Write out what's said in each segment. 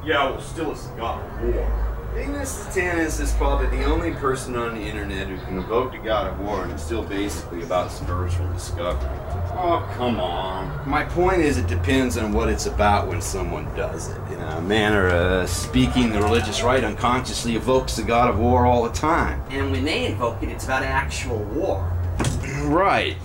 Yeah, well, still it's the god of war. Satanist is probably the only person on the internet who can evoke the god of war and it's still basically about spiritual discovery. Oh, come on. My point is it depends on what it's about when someone does it. In a manner, speaking the religious right unconsciously evokes the god of war all the time. And when they invoke it, it's about actual war. Right.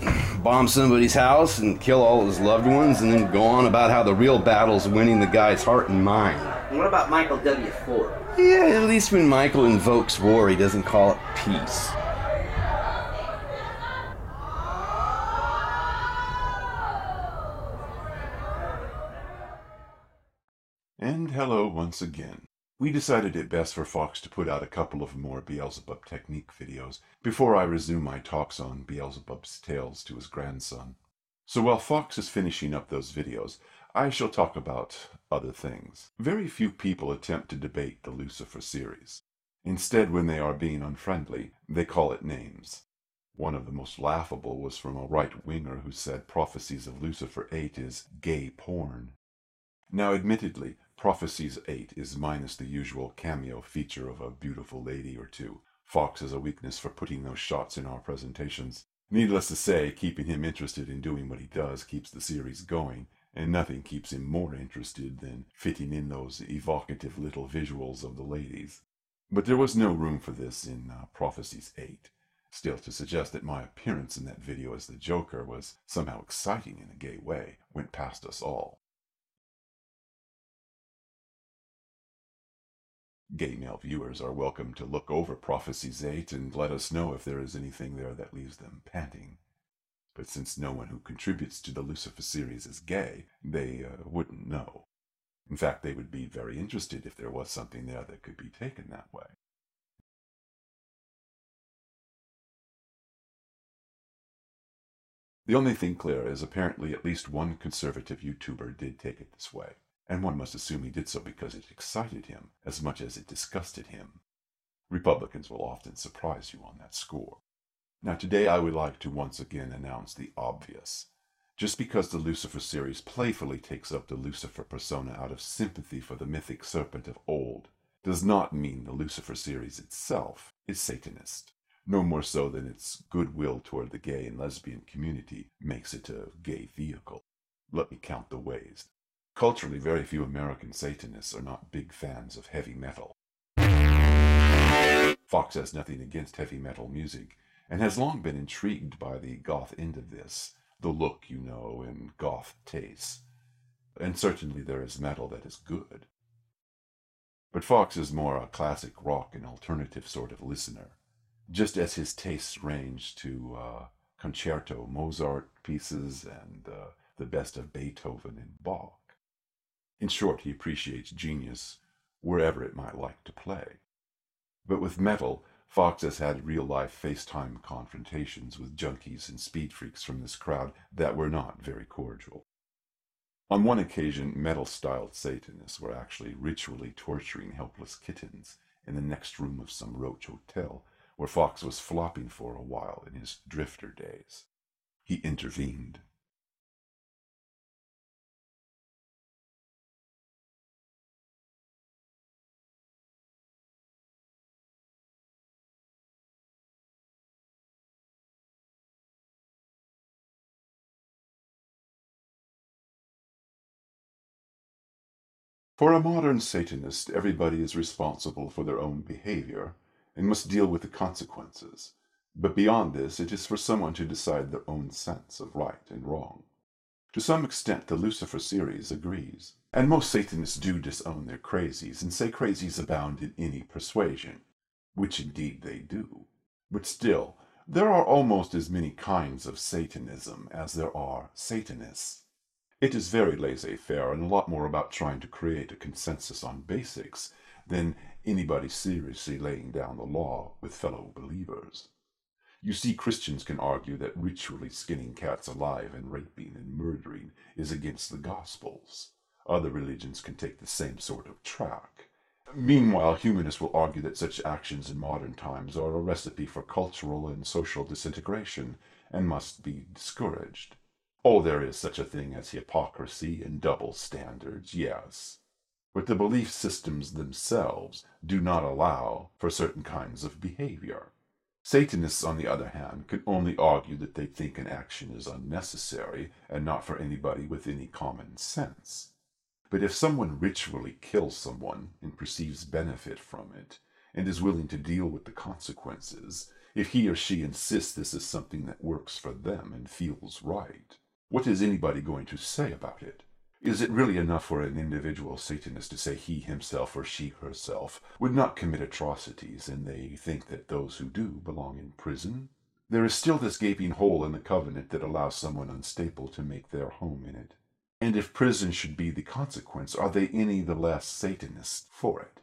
Bomb somebody's house and kill all his loved ones and then go on about how the real battle's winning the guy's heart and mind. And what about Michael W. Ford? Yeah, at least when Michael invokes war, he doesn't call it peace. And hello once again. We decided it best for Fox to put out a couple of more Beelzebub technique videos before I resume my talks on Beelzebub's tales to his grandson. So while Fox is finishing up those videos, I shall talk about other things. Very few people attempt to debate the Lucifer series. Instead, when they are being unfriendly, they call it names. One of the most laughable was from a right-winger who said Prophecies of Lucifer 8 is gay porn. Now, admittedly, Prophecies 8 is minus the usual cameo feature of a beautiful lady or two. Fox has a weakness for putting those shots in our presentations. Needless to say, keeping him interested in doing what he does keeps the series going, and nothing keeps him more interested than fitting in those evocative little visuals of the ladies. But there was no room for this in Prophecies 8. Still, to suggest that my appearance in that video as the Joker was somehow exciting in a gay way went past us all. Gay male viewers are welcome to look over Prophecies 8 and let us know if there is anything there that leaves them panting. But since no one who contributes to the Lucifer series is gay, they wouldn't know. In fact, they would be very interested if there was something there that could be taken that way. The only thing clear is apparently at least one conservative YouTuber did take it this way. And one must assume he did so because it excited him as much as it disgusted him. Republicans will often surprise you on that score. Now today I would like to once again announce the obvious. Just because the Lucifer series playfully takes up the Lucifer persona out of sympathy for the mythic serpent of old, does not mean the Lucifer series itself is Satanist. No more so than its goodwill toward the gay and lesbian community makes it a gay vehicle. Let me count the ways. Culturally, very few American Satanists are not big fans of heavy metal. Fox has nothing against heavy metal music, and has long been intrigued by the goth end of this, the look, you know, and goth tastes. And certainly there is metal that is good. But Fox is more a classic rock and alternative sort of listener, just as his tastes range to concerto Mozart pieces and the best of Beethoven and Bach. In short, he appreciates genius wherever it might like to play. But with metal, Fox has had real-life FaceTime confrontations with junkies and speed freaks from this crowd that were not very cordial. On one occasion, metal-styled Satanists were actually ritually torturing helpless kittens in the next room of some roach hotel, where Fox was flopping for a while in his drifter days. He intervened. For a modern Satanist, everybody is responsible for their own behavior and must deal with the consequences. But beyond this, it is for someone to decide their own sense of right and wrong. To some extent, the Lucifer series agrees. And most Satanists do disown their crazies and say crazies abound in any persuasion, which indeed they do. But still, there are almost as many kinds of Satanism as there are Satanists. It is very laissez-faire and a lot more about trying to create a consensus on basics than anybody seriously laying down the law with fellow believers. You see, Christians can argue that ritually skinning cats alive and raping and murdering is against the Gospels. Other religions can take the same sort of track. Meanwhile, humanists will argue that such actions in modern times are a recipe for cultural and social disintegration and must be discouraged. Oh, there is such a thing as hypocrisy and double standards, yes. but the belief systems themselves do not allow for certain kinds of behavior. Satanists, on the other hand, can only argue that they think an action is unnecessary and not for anybody with any common sense. But if someone ritually kills someone and perceives benefit from it, and is willing to deal with the consequences, if he or she insists this is something that works for them and feels right, what is anybody going to say about it? Is it really enough for an individual Satanist to say he himself or she herself would not commit atrocities, and they think that those who do belong in prison? There is still this gaping hole in the covenant that allows someone unstable to make their home in it. And if prison should be the consequence, are they any the less Satanist for it?